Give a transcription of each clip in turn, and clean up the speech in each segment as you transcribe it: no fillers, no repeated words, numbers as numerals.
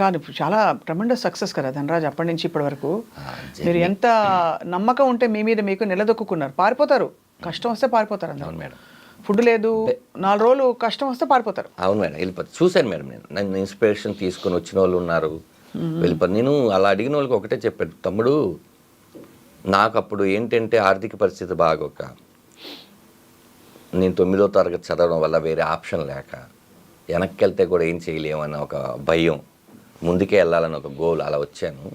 కాదు ఇప్పుడు చాలా ట్రెమెండస్ సక్సెస్ కదా ధనరాజ్ అప్పటి నుంచి ఇప్పటి వరకు. మీరు ఎంత నమ్మకం ఉంటే మీ మీద మీకు నిలదొక్కున్నారు. పారిపోతారు, కష్టం వస్తే పారిపోతారు అందరూ. అవును మేడం. ఫుడ్ లేదు 4 రోజులు కష్టం వస్తే పారిపోతారు. అవును మేడం, వెళ్ళిపోతారు. చూశాను మేడం, నేను నన్ను ఇన్స్పిరేషన్ తీసుకొని వచ్చిన వాళ్ళు ఉన్నారు, వెళ్ళిపోతారు. నేను అలా అడిగిన వాళ్ళకి ఒకటే చెప్పాను, తమ్ముడు నాకు అప్పుడు ఏంటంటే ఆర్థిక పరిస్థితి బాగోక, నేను 9వ తరగతి చదవడం వల్ల వేరే ఆప్షన్ లేక, వెనక్కి వెళ్తే కూడా ఏం చేయలేమని ఒక భయం, ముందుకే వెళ్ళాలని ఒక గోల్, అలా వచ్చాను.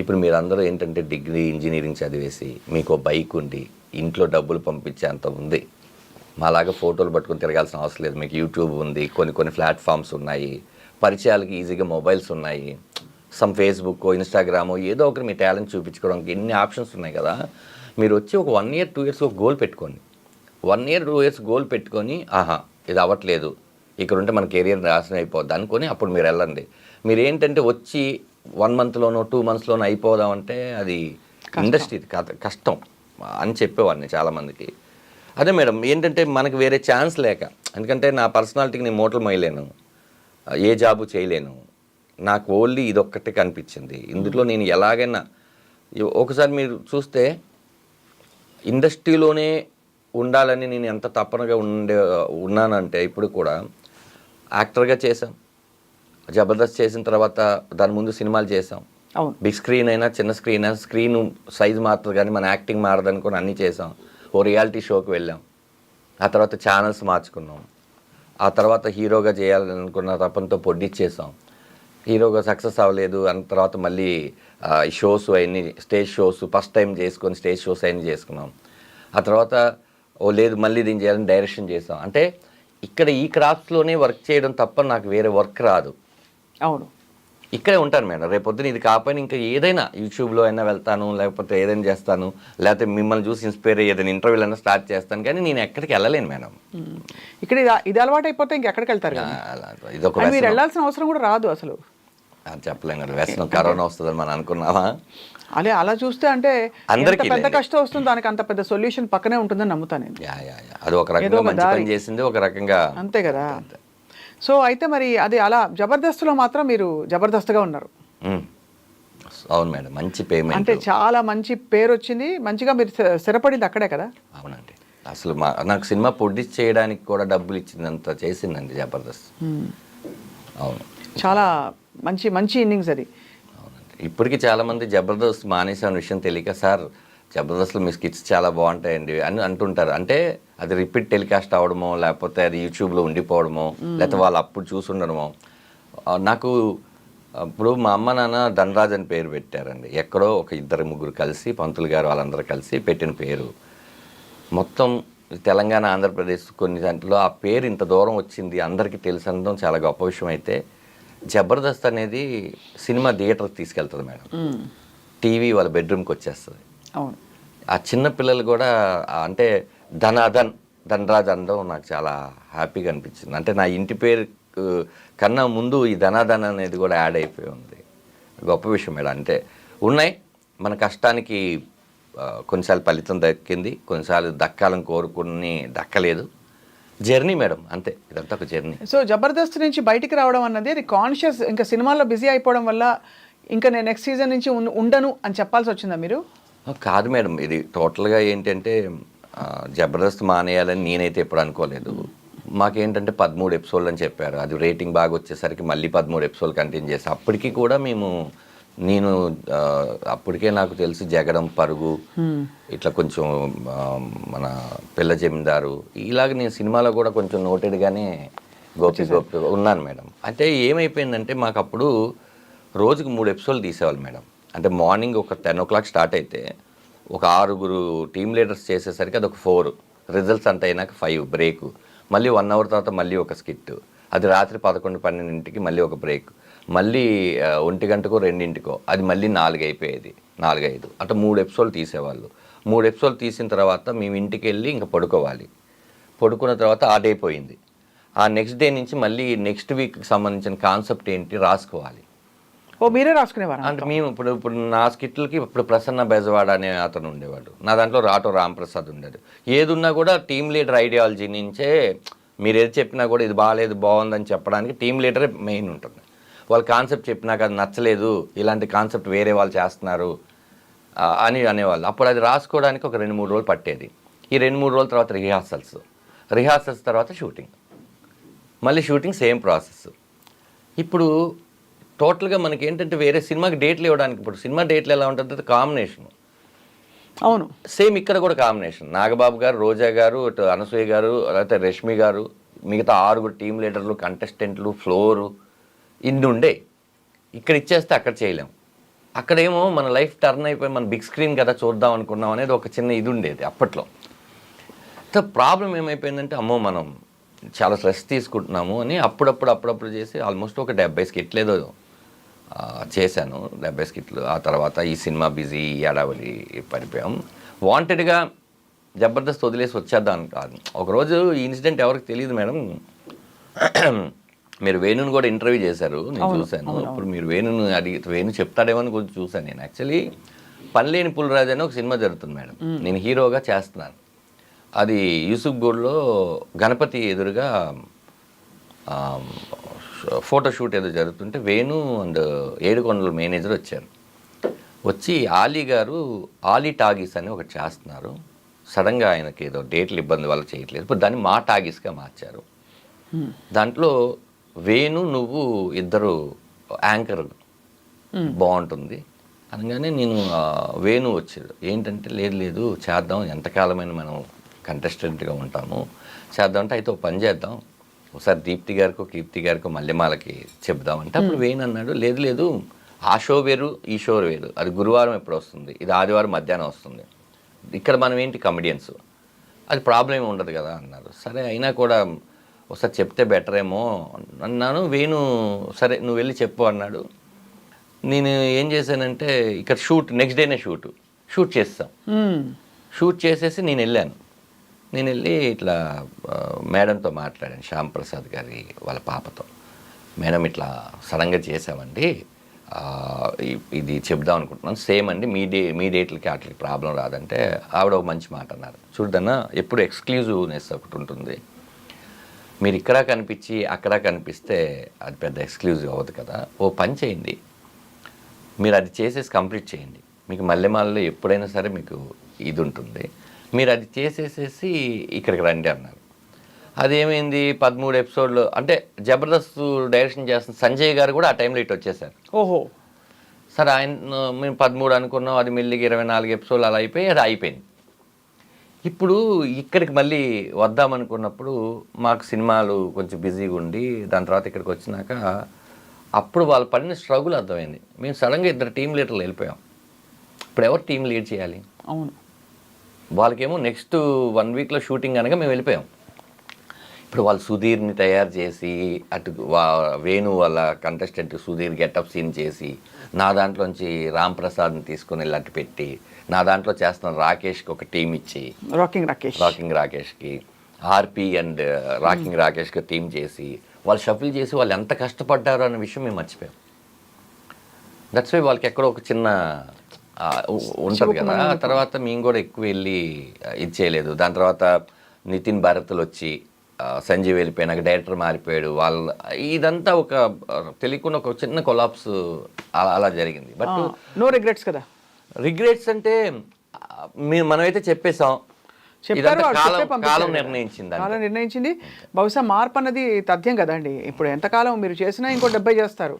ఇప్పుడు మీరందరూ ఏంటంటే డిగ్రీ ఇంజనీరింగ్ చదివేసి మీకు బైక్ ఉండి ఇంట్లో డబ్బులు పంపించే అంత ఉంది. మాలాగా ఫోటోలు పట్టుకొని తిరగాల్సిన అవసరం లేదు. మీకు యూట్యూబ్ ఉంది, కొన్ని ప్లాట్ఫామ్స్ ఉన్నాయి, పరిచయాలకి ఈజీగా మొబైల్స్ ఉన్నాయి, సమ్ ఫేస్బుక్ ఇన్స్టాగ్రామ్, ఏదో ఒకటి మీ టాలెంట్ చూపించుకోవడానికి ఎన్ని ఆప్షన్స్ ఉన్నాయి కదా. మీరు వచ్చి ఒక 1 year 2 years ఒక గోల్ పెట్టుకోండి. 1 year 2 years గోల్ పెట్టుకొని, ఇది అవ్వట్లేదు, ఇక్కడ ఉంటే మన కెరియర్ నాశనం అయిపోద్ది అనుకొని అప్పుడు మీరు వెళ్ళండి. మీరు ఏంటంటే వచ్చి 1 monthలోనో 2 monthsలోనో అయిపోదామంటే అది ఇండస్ట్రీ కష్టం అని చెప్పేవాడిని చాలామందికి. అదే మేడం, ఏంటంటే మనకి వేరే ఛాన్స్ లేక, ఎందుకంటే నా పర్సనాలిటీకి నేను మూటలు మోయలేను, ఏ జాబు చేయలేను, నాకు ఓన్లీ ఇదొక్కటే కనిపించింది. ఇందులో నేను ఎలాగైనా, ఒకసారి మీరు చూస్తే ఇండస్ట్రీలోనే ఉండాలని నేను ఎంత తప్పనగా ఉన్నానంటే, ఇప్పుడు కూడా యాక్టర్గా చేశాం, జబర్దస్త్ చేసిన తర్వాత దాని ముందు సినిమాలు చేసాం, బిగ్ స్క్రీన్ అయినా చిన్న స్క్రీన్ అయినా స్క్రీన్ సైజ్ మారుతుంది కానీ మన యాక్టింగ్ మారదనుకొని అన్నీ చేసాం. ఓ రియాలిటీ షోకి వెళ్ళాం, ఆ తర్వాత ఛానల్స్ మార్చుకున్నాం, ఆ తర్వాత హీరోగా చేయాలనుకున్న తపంతో పొడ్డిచ్చేసాం, హీరోగా సక్సెస్ అవ్వలేదు అన్న తర్వాత మళ్ళీ షోస్ అవన్నీ స్టేజ్ షోస్ ఫస్ట్ టైం చేసుకొని స్టేజ్ షోస్ అవన్నీ చేసుకున్నాం. ఆ తర్వాత లేదు మళ్ళీ దీన్ని చేయాలని డైరెక్షన్ చేసాం. అంటే ఇక్కడ ఈ క్రాఫ్ట్స్లోనే వర్క్ చేయడం తప్ప నాకు వేరే వర్క్ రాదు. అవును, ఇక్కడే ఉంటాను మేడం. రేపొద్దున ఇది కాకపోయినా ఇంకా ఏదైనా యూట్యూబ్లో అయినా వెళ్తాను, లేకపోతే ఏదైనా చేస్తాను, లేకపోతే మిమ్మల్ని చూసి ఇన్స్పైర్ అయ్యి ఏదైనా ఇంటర్వ్యూలు అయినా స్టార్ట్ చేస్తాను, కానీ నేను ఎక్కడికి వెళ్ళలేను మేడం. ఇక్కడ ఇది అలవాటు అయిపోతే ఇంకెక్కడికి వెళ్తారు? ఇదొక మీరు వెళ్ళాల్సిన అవసరం కూడా రాదు అసలు. చెప్పలేం కదా, వ్యసనం కరోనా వస్తుందని మనం అనుకున్నావా? అదే అలా చూస్తే అంటే అందరికి పెద్ద కష్టం వస్తుంది, దానికి అంత పెద్ద సొల్యూషన్ పక్కనే ఉంటుందని నమ్ముతాను నేను. అది ఒక రకంగా మంచి పని చేసింది, ఒక రకంగా అంతే కదా. సో అయితే మరి అది అలా జబర్దస్త్లో మాత్రం మీరు జబర్దస్త్గా ఉన్నారు. అవును మేడం, మంచి పేమెంట్, అంటే చాలా మంచి పేరు వచ్చింది, మంచిగా మీరు స్థిరపడింది అక్కడే కదా. అవునండి, అసలు నాకు సినిమా ప్రొడ్యూస్ చేయడానికి కూడా డబ్బులు ఇచ్చిందంత చేసిందండి జబర్దస్త్. అవును, చాలా మంచి మంచి ఇన్నింగ్స్ అది. అవునండి, ఇప్పటికీ చాలామంది జబర్దస్త్ మానేసే విషయం తెలియక, సార్ జబర్దస్త్లో మీ స్కిట్స్ చాలా బాగుంటాయండి అని అంటుంటారు. అంటే అది రిపీట్ టెలికాస్ట్ అవ్వడమో, లేకపోతే అది యూట్యూబ్లో ఉండిపోవడమో, లేకపోతే వాళ్ళు అప్పుడు చూసుండడమో. నాకు ఇప్పుడు మా అమ్మ నాన్న ధనరాజ్ అని పేరు పెట్టారండి. ఎక్కడో ఒక 2-3 కలిసి, పంతులు గారు వాళ్ళందరూ కలిసి పెట్టిన పేరు. మొత్తం తెలంగాణ ఆంధ్రప్రదేశ్ కొన్ని దాంట్లో ఆ పేరు ఇంత దూరం వచ్చింది అందరికీ తెలిసి అనడం చాలా గొప్ప విషయం. అయితే జబర్దస్త్ అనేది సినిమా థియేటర్కి తీసుకెళ్తుంది మేడం, టీవీ వాళ్ళ బెడ్రూమ్కి వచ్చేస్తుంది. అవును, ఆ చిన్న పిల్లలు కూడా అంటే ధనరాజ్ అనడం నాకు చాలా హ్యాపీగా అనిపించింది. అంటే నా ఇంటి పేరు కన్నా ముందు ఈ ధనాధన్ అనేది కూడా యాడ్ అయిపోయి ఉంది. గొప్ప విషయం మేడం. అంటే ఉన్నాయి, మన కష్టానికి కొన్నిసార్లు ఫలితం దక్కింది, కొన్నిసార్లు దక్కాలని కోరుకుని దక్కలేదు. జర్నీ మేడం, అంతే, ఇదంతా ఒక జర్నీ. సో జబర్దస్త్ నుంచి బయటికి రావడం అన్నది అది కాన్షియస్, ఇంకా సినిమాల్లో బిజీ అయిపోవడం వల్ల ఇంకా నేను నెక్స్ట్ సీజన్ నుంచి ఉండను అని చెప్పాల్సి వచ్చిందా మీరు? కాదు మేడం, ఇది టోటల్గా ఏంటంటే జబర్దస్త్ మానేయాలని నేనైతే ఎప్పుడు అనుకోలేదు. మాకేంటంటే 13 ఎపిసోడ్లు అని చెప్పారు. అది రేటింగ్ బాగా వచ్చేసరికి మళ్ళీ 13 ఎపిసోడ్లు కంటిన్యూ చేసి, అప్పటికి కూడా నేను అప్పటికే నాకు తెలిసి జగడం, పరుగు, ఇట్లా కొంచెం మన పిల్ల జమీందారు, ఇలాగ నేను సినిమాలో కూడా కొంచెం నోటెడ్గానే గోపి ఉన్నాను మేడం. అంటే ఏమైపోయిందంటే మాకు అప్పుడు రోజుకు 3 ఎపిసోడ్లు తీసేవాళ్ళు మేడం. అంటే మార్నింగ్ ఒక 10 o'clock స్టార్ట్ అయితే ఒక 6 టీమ్ లీడర్స్ చేసేసరికి అది ఒక 4, రిజల్ట్స్ అంత అయినాక 5 బ్రేక్, మళ్ళీ 1 hour తర్వాత మళ్ళీ ఒక స్కిట్, అది రాత్రి 11-12 మళ్ళీ ఒక బ్రేక్, మళ్ళీ 1 గంటకో 2 అది మళ్ళీ 4 అయిపోయేది, 4-5 అట్లా 3 ఎపిసోడ్లు తీసేవాళ్ళు. 3 ఎపిసోడ్లు తీసిన తర్వాత మేము ఇంటికి వెళ్ళి ఇంకా పడుకోవాలి. పడుకున్న తర్వాత ఆ డే పోయింది. ఆ నెక్స్ట్ డే నుంచి మళ్ళీ నెక్స్ట్ వీక్కి సంబంధించిన కాన్సెప్ట్ ఏంటి రాసుకోవాలి. మీరే రాసుకునేవారు? అంటే మేము ఇప్పుడు నా స్కిట్లకి ఇప్పుడు ప్రసన్న బెజవాడ అనే అతను ఉండేవాడు, నా దాంట్లో రాటో రాంప్రసాద్ ఉండేది. ఏదున్నా కూడా టీమ్ లీడర్ ఐడియాలజీ నుంచే, మీరు ఏది చెప్పినా కూడా ఇది బాగాలేదు బాగుందని చెప్పడానికి టీమ్ లీడరే మెయిన్ ఉంటుంది. వాళ్ళ కాన్సెప్ట్ చెప్పినాక అది నచ్చలేదు, ఇలాంటి కాన్సెప్ట్ వేరే వాళ్ళు చేస్తున్నారు అని అనేవాళ్ళు. అప్పుడు అది రాసుకోవడానికి ఒక 2-3 రోజులు పట్టేది. ఈ 2-3 రోజుల తర్వాత రిహార్సల్స్ తర్వాత షూటింగ్, మళ్ళీ షూటింగ్, సేమ్ ప్రాసెస్. ఇప్పుడు టోటల్గా మనకి ఏంటంటే వేరే సినిమాకి డేట్లు ఇవ్వడానికి, ఇప్పుడు సినిమా డేట్లు ఎలా ఉంటుంది కాంబినేషన్, అవును సేమ్ ఇక్కడ కూడా కాంబినేషన్. నాగబాబు గారు, రోజా గారు, ఇటు అనసూయ గారు, లేకపోతే రష్మి గారు, మిగతా 6 టీమ్ లీడర్లు, కంటెస్టెంట్లు, ఫ్లోరు, ఇన్ని ఉండే. ఇక్కడ ఇచ్చేస్తే అక్కడ చేయలేం. అక్కడేమో మన లైఫ్ టర్న్ అయిపోయి మన బిగ్ స్క్రీన్ కదా చూద్దాం అనుకున్నాం అనేది ఒక చిన్న ఇది ఉండేది అప్పట్లో. సో ప్రాబ్లం ఏమైపోయిందంటే అమ్మో మనం చాలా స్ట్రెస్ తీసుకుంటున్నాము అని అప్పుడప్పుడు చేసి ఆల్మోస్ట్ ఒక 70 స్కిట్లు ఏదో చేశాను, 70 స్కిట్లు. ఆ తర్వాత ఈ సినిమా బిజీ, ఏడావలి పడిపోయాం. వాంటెడ్గా జబర్దస్త్ వదిలేసి వచ్చేద్దాం కాదు. ఒకరోజు ఈ ఇన్సిడెంట్ ఎవరికి తెలియదు మేడం, మీరు వేణుని కూడా ఇంటర్వ్యూ చేశారు, నేను చూశాను. ఇప్పుడు మీరు వేణుని అడిగి వేణు చెప్తాడేమో అని కొంచెం చూశాను నేను. యాక్చువల్లీ పనిలేని పులిరాజు అని ఒక సినిమా జరుగుతుంది మేడం, నేను హీరోగా చేస్తున్నాను. అది యూసుఫ్ గూడ్లో గణపతి ఎదురుగా ఫోటోషూట్ ఏదో జరుగుతుంటే వేణు అండ్ ఏడుకొండల మేనేజర్ వచ్చారు. వచ్చి ఆలీ గారు ఆలీ టాగీస్ అని ఒకటి చేస్తున్నారు, సడన్గా ఆయనకి ఏదో డేట్లు ఇబ్బంది వల్ల చేయట్లేదు, ఇప్పుడు దాన్ని మా టాగీస్గా మార్చారు. దాంట్లో వేణు నువ్వు ఇద్దరు యాంకర్ బాగుంటుంది అనగానే నేను వేణు వచ్చాడు. ఏంటంటే లేదు చేద్దాం, ఎంతకాలమైన మనం కంటెస్టెంట్గా ఉంటాము, చేద్దాం అంటే అయితే ఒక పని చేద్దాం, ఒకసారి దీప్తి గారికో కీర్తి గారికో మల్లెమాలకి చెప్దామంటే అప్పుడు వేణు అన్నాడు లేదు ఆ షో వేరు ఈ షో వేరు, అది గురువారం ఎప్పుడు వస్తుంది, ఇది ఆదివారం మధ్యాహ్నం వస్తుంది, ఇక్కడ మనం ఏంటి కమెడియన్స్, అది ప్రాబ్లం ఉండదు కదా అన్నారు. సరే అయినా కూడా ఒకసారి చెప్తే బెటర్ ఏమో అన్నాను. వేణు సరే నువ్వు వెళ్ళి చెప్పు అన్నాడు. నేను ఏం చేశానంటే ఇక్కడ నెక్స్ట్ డేనే షూట్ చేస్తాం. షూట్ చేసేసి నేను వెళ్ళి ఇట్లా మేడంతో మాట్లాడాను, శ్యామ్ ప్రసాద్ గారి వాళ్ళ పాపతో. మేడం ఇట్లా సడన్గా చేసామండి, ఇది చెప్దాం అనుకుంటున్నాను, సేమ్ అండి మీ డేట్లకి వాటికి ప్రాబ్లం రాదంటే ఆవిడ ఒక మంచి మాట అన్నారు. చూడన్నా ఎప్పుడు ఎక్స్క్లూజివ్నెస్ ఒకటి ఉంటుంది, మీరు ఇక్కడ కనిపించి అక్కడ కనిపిస్తే అది పెద్ద ఎక్స్క్లూజివ్ అవ్వదు కదా, ఓ పని చేయండి, మీరు అది చేసేసి కంప్లీట్ చేయండి, మీకు మల్లెమాలలో ఎప్పుడైనా సరే మీకు ఇది ఉంటుంది, మీరు అది చేసేసేసి ఇక్కడికి రండి అన్నారు. అదేమైంది 13 ఎపిసోడ్లు అంటే జబర్దస్త్ డైరెక్షన్ చేస్తున్న సంజయ్ గారు కూడా ఆ టైంలో ఇటు వచ్చేసారు. ఓహో సరే ఆయన మేము 13 అనుకున్నాం, అది మెల్లిగా 24 ఎపిసోడ్లు అలా అయిపోయి అది అయిపోయింది. ఇప్పుడు ఇక్కడికి మళ్ళీ వద్దామనుకున్నప్పుడు మాకు సినిమాలు కొంచెం బిజీగా ఉండి దాని తర్వాత ఇక్కడికి వచ్చినాక అప్పుడు వాళ్ళు పడిన స్ట్రగుల్ అర్థమైంది. మేము సడన్గా 2 టీమ్ లీడర్లు వెళ్ళిపోయాం. ఇప్పుడు ఎవరు టీం లీడ్ చేయాలి? అవును, వాళ్ళకేమో నెక్స్ట్ 1 వీక్లో షూటింగ్ అనగా మేము వెళ్ళిపోయాం. ఇప్పుడు వాళ్ళు సుధీర్ని తయారు చేసి అటు వేణు వాళ్ళ కంటెస్టెంట్ సుధీర్ గెటప్ సీన్ చేసి నా దాంట్లోంచి రామ్ ప్రసాద్ని తీసుకుని వెళ్ళట్టు పెట్టి నా దాంట్లో చేస్తున్న రాకేష్కి ఒక టీం ఇచ్చి రాకింగ్ రాకేష్కి ఆర్పి అండ్ రాకింగ్ రాకేష్కి టీం చేసి వాళ్ళు షఫిల్ చేసి వాళ్ళు ఎంత కష్టపడ్డారో అనే విషయం మేము మర్చిపోయాం. దట్స్ వై వాళ్ళకి ఎక్కడో ఒక చిన్న ఉంటుంది కదా. తర్వాత మేము కూడా ఎక్కువ వెళ్ళి ఇది చేయలేదు. దాని తర్వాత నితిన్ భారత్లు వచ్చి సంజీవ్ వెళ్ళిపోయినాక డైరెక్టర్ మారిపోయాడు. ఇదంతా ఒక తెలియకుండా ఒక చిన్న కొలాప్స్ అలా జరిగింది. బట్ నో రిగ్రెట్స్ కదా. రిగ్రెట్స్ అంటే మనమైతే చెప్పేసాం, కాలం నిర్ణయించింది. బహుశా మార్పు అన్నది తథ్యం కదండి. ఇప్పుడు ఎంతకాలం మీరు చేసినా ఇంకో 70 చేస్తారు,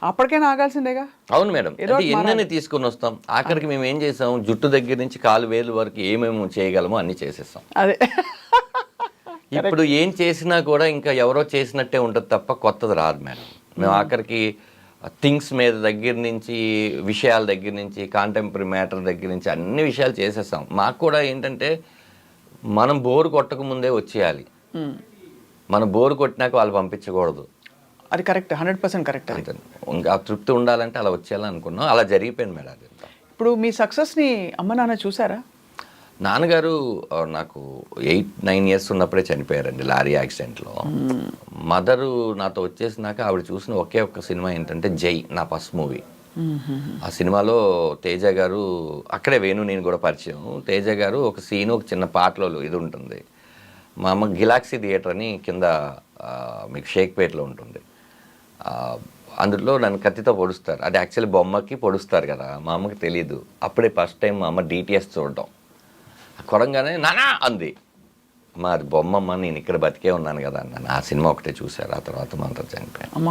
అప్పటికైనా ఆగాల్సిందేగా. అవును మేడం, ఎన్నని తీసుకుని వస్తాం. ఆఖరికి మేము ఏం చేసాం, జుట్టు దగ్గర నుంచి కాలు వేలు వరకు ఏమేమి చేయగలమో అన్ని చేసేస్తాం. అదే ఇప్పుడు ఏం చేసినా కూడా ఇంకా ఎవరో చేసినట్టే ఉంటుంది తప్ప కొత్తది రాదు మేడం. మేము ఆఖరికి థింగ్స్ మీద దగ్గర నుంచి విషయాల దగ్గర నుంచి కాంటెంపరీ మ్యాటర్ దగ్గర నుంచి అన్ని విషయాలు చేసేస్తాం. మాకు కూడా ఏంటంటే మనం బోరు కొట్టక ముందే వచ్చేయాలి, మనం బోరు కొట్టినాక వాళ్ళు పంపించకూడదు. అది కరెక్ట్, 100% కరెక్ట్. ఇంకా తృప్తి ఉండాలంటే అలా వచ్చేయాలని అనుకున్నాం, అలా జరిగిపోయింది మేడం. అది ఇప్పుడు మీ సక్సెస్ని అమ్మ నాన్న చూసారా? నాన్నగారు నాకు 8-9 ఇయర్స్ ఉన్నప్పుడే చనిపోయారండి లారీ యాక్సిడెంట్లో. మదరు నాతో వచ్చేసినాక ఆవిడ చూసిన ఒకే ఒక్క సినిమా ఏంటంటే జై, నా ఫస్ట్ మూవీ. ఆ సినిమాలో తేజ గారు, అక్కడే వేణు నేను కూడా పరిచయం. తేజ గారు ఒక సీన్, ఒక చిన్న పాటలో ఇది ఉంటుంది. మా అమ్మ గిలాక్సీ థియేటర్ అని కింద మీకు షేక్పేట్లో ఉంటుంది, అందులో నన్ను కత్తితో పొడుస్తారు. అది యాక్చువల్లీ బొమ్మకి పొడుస్తారు కదా, మా అమ్మకి తెలియదు. అప్పుడే ఫస్ట్ టైం మా అమ్మ డిటిఎస్ చూడడం. కొరంగానే నానా అంది. అమ్మ అది బొమ్మమ్మ, నేను ఇక్కడ బతికే ఉన్నాను కదా అన్నాను. ఆ సినిమా ఒకటే చూశారు. ఆ తర్వాత మా అంతా చనిపోయాను. అమ్మ